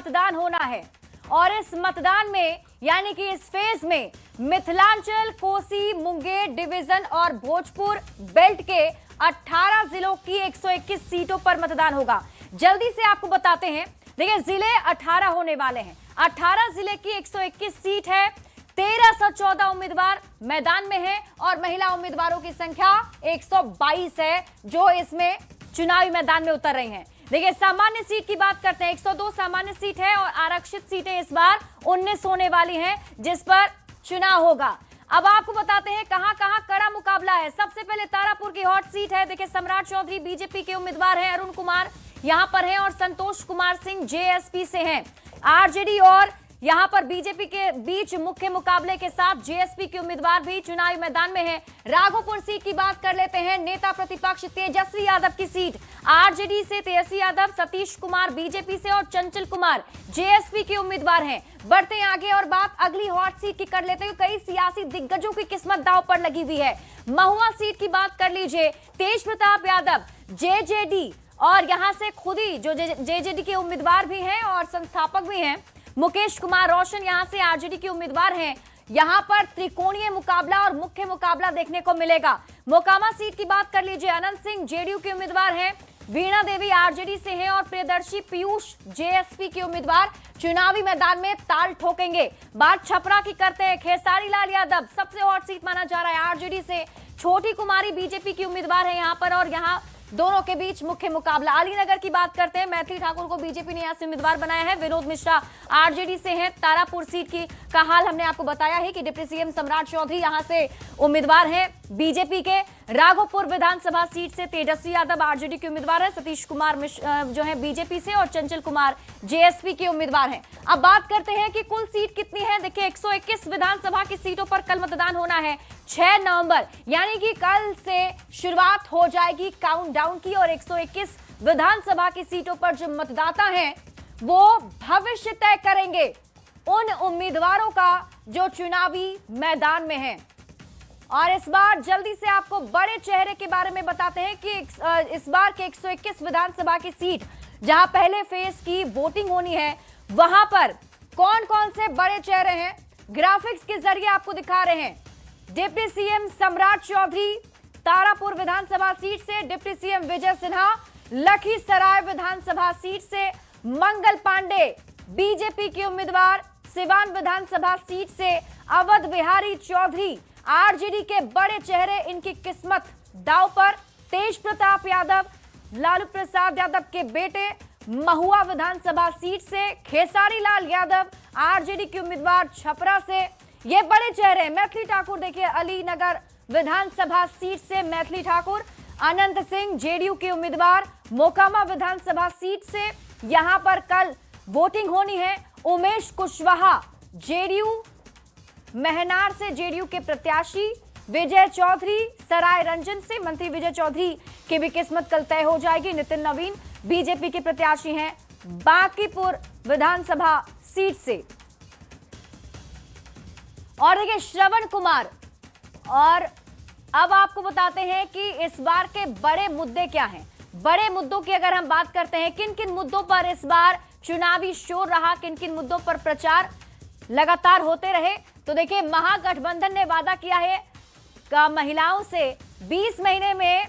मतदान होना है और इस मतदान में यानी कि इस फेज में मिथिलांचल, कोसी, मुंगेर डिवीजन और भोजपुर बेल्ट के 18 जिलों की 121 सीटों पर मतदान होगा। जल्दी से आपको बताते हैं, देखिए जिले 18 होने वाले हैं। 18 जिले की 121 सीट है। 1314 उम्मीदवार मैदान में हैं और महिला उम्मीदवारों की संख्या 122 है जो इसमें चुनावी मैदान में उतर रही हैं। देखिए सामान्य सीट की बात करते हैं, 102 सामान्य सीट है और आरक्षित सीटें इस बार 19 होने वाली हैं जिस पर चुनाव होगा। अब आपको बताते हैं कहां कहां कड़ा मुकाबला है। सबसे पहले तारापुर की हॉट सीट है। देखिए सम्राट चौधरी बीजेपी के उम्मीदवार हैं, अरुण कुमार यहां पर हैं और संतोष कुमार सिंह जेएसपी से हैं। आरजेडी और यहां पर बीजेपी के बीच मुख्य मुकाबले के साथ जेएसपी के उम्मीदवार भी चुनावी मैदान में हैं। राघोपुर सीट की बात कर लेते हैं। नेता प्रतिपक्ष तेजस्वी यादव की सीट, आरजेडी से तेजस्वी यादव, सतीश कुमार बीजेपी से और चंचल कुमार जेएसपी के उम्मीदवार हैं। बढ़ते हैं आगे और बात अगली हॉट सीट की कर लेते हैं। कई सियासी दिग्गजों की किस्मत दांव पर लगी हुई है। महुआ सीट की बात कर लीजिए, तेज प्रताप यादव जेजेडी और यहां से खुद ही जो जेजेडी के उम्मीदवार भी हैं और संस्थापक भी हैं, मुकेश कुमार रोशन यहां से आरजेडी के उम्मीदवार हैं। यहां पर त्रिकोणीय मुकाबला और मुख्य मुकाबला देखने को मिलेगा। मोकामा सीट की बात कर लीजिए, अनंत सिंह जेडीयू के उम्मीदवार हैं, वीणा देवी आरजेडी से हैं और प्रियदर्शी पीयूष जेएसपी के उम्मीदवार चुनावी मैदान में ताल ठोकेंगे। बात छपरा की करते हैं। खेसारी लाल यादव सबसे हॉट सीट माना जा रहा है आरजेडी से, छोटी कुमारी बीजेपी की उम्मीदवार है यहां पर और यहां दोनों के बीच मुख्य मुकाबला। अलीनगर की बात करते हैं, मैथिली ठाकुर को बीजेपी ने यहां से उम्मीदवार बनाया है, विनोद मिश्रा आरजेडी से हैं। तारापुर सीट की का हाल हमने आपको बताया है कि डिप्टी सीएम सम्राट चौधरी यहां से उम्मीदवार हैं बीजेपी के। राघोपुर विधानसभा सीट से तेजस्वी यादव आरजेडी के उम्मीदवार है, सतीश कुमार जो है बीजेपी से और चंचल कुमार जेएसपी के उम्मीदवार हैं। अब बात करते हैं कि कुल सीट कितनी है। देखिए 121 विधानसभा की सीटों पर कल मतदान होना है 6 नवंबर, यानी कि कल से शुरुआत हो जाएगी काउंटडाउन की और 121 विधानसभा की सीटों पर जो मतदाता हैं वो भविष्य तय करेंगे उन उम्मीदवारों का जो चुनावी मैदान में हैं। और इस बार जल्दी से आपको बड़े चेहरे के बारे में बताते हैं कि इस बार के 121 विधानसभा की सीट जहां पहले फेज की वोटिंग होनी है वहां पर कौन कौन से बड़े चेहरे हैं ग्राफिक्स के जरिए आपको दिखा रहे हैं। डिप्टी सीएम सम्राट चौधरी तारापुर विधानसभा सीट से, डिप्टी सीएम विजय सिन्हा लखीसराय विधानसभा सीट से, मंगल पांडे बीजेपी के उम्मीदवार सिवान विधानसभा सीट से, अवध बिहारी चौधरी आरजेडी के बड़े चेहरे, इनकी किस्मत दांव पर। तेज प्रताप यादव लालू प्रसाद यादव के बेटे महुआ विधानसभा सीट से, खेसारी लाल यादव आरजेडी के उम्मीदवार छपरा से, ये बड़े चेहरे। मैथिली ठाकुर देखिए अलीनगर विधानसभा सीट से मैथिली ठाकुर, अनंत सिंह जेडीयू के उम्मीदवार मोकामा विधानसभा सीट से यहां पर कल वोटिंग होनी है। उमेश कुशवाहा जेडीयू महनार से जेडीयू के प्रत्याशी, विजय चौधरी सराय रंजन से, मंत्री विजय चौधरी की भी किस्मत कल तय हो जाएगी। नितिन नवीन बीजेपी के प्रत्याशी हैं बांकीपुर विधानसभा सीट से। और देखिए श्रवण कुमार। और अब आपको बताते हैं कि इस बार के बड़े मुद्दे क्या हैं। बड़े मुद्दों की अगर हम बात करते हैं, किन किन मुद्दों पर इस बार चुनावी शोर रहा, किन किन मुद्दों पर प्रचार लगातार होते रहे, तो देखिए महागठबंधन ने वादा किया है महिलाओं से 20 महीने में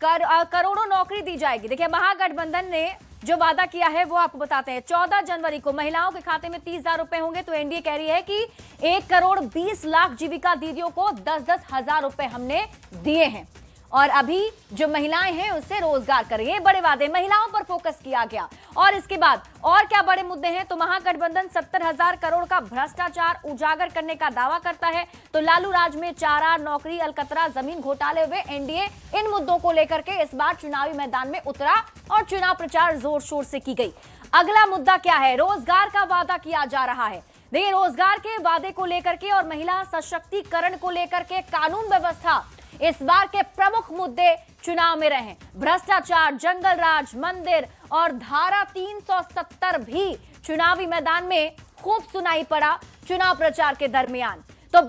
करोड़ों नौकरी दी जाएगी। देखिए महागठबंधन ने जो वादा किया है वो आपको बताते हैं। 14 जनवरी को महिलाओं के खाते में 30,000 रुपए होंगे, तो एनडीए कह रही है कि 1 करोड़ 20 लाख जीविका दीदियों को 10-10 हजार रुपए हमने दिए हैं और अभी जो महिलाएं हैं उससे रोजगार करेंगे। बड़े वादे, महिलाओं पर फोकस किया गया। और इसके बाद और क्या बड़े मुद्दे हैं, तो महागठबंधन 70,000 करोड़ का भ्रष्टाचार उजागर करने का दावा करता है। तो लालू राज में चारा, नौकरी, अलकतरा, जमीन घोटाले हुए, एनडीए इन मुद्दों को लेकर के इस बार चुनावी मैदान में उतरा और चुनाव प्रचार जोर शोर से की गई। अगला मुद्दा क्या है, रोजगार का वादा किया जा रहा है। देखिए रोजगार के वादे को लेकर के और महिला सशक्तिकरण को लेकर के कानून व्यवस्था इस बार के प्रमुख मुद्दे चुनाव में रहे। भ्रष्टाचार, जंगल राज, मंदिर और धारा 370 भी चुनावी मैदान में खूब सुनाई पड़ा चुनाव प्रचार के दरमियान। तो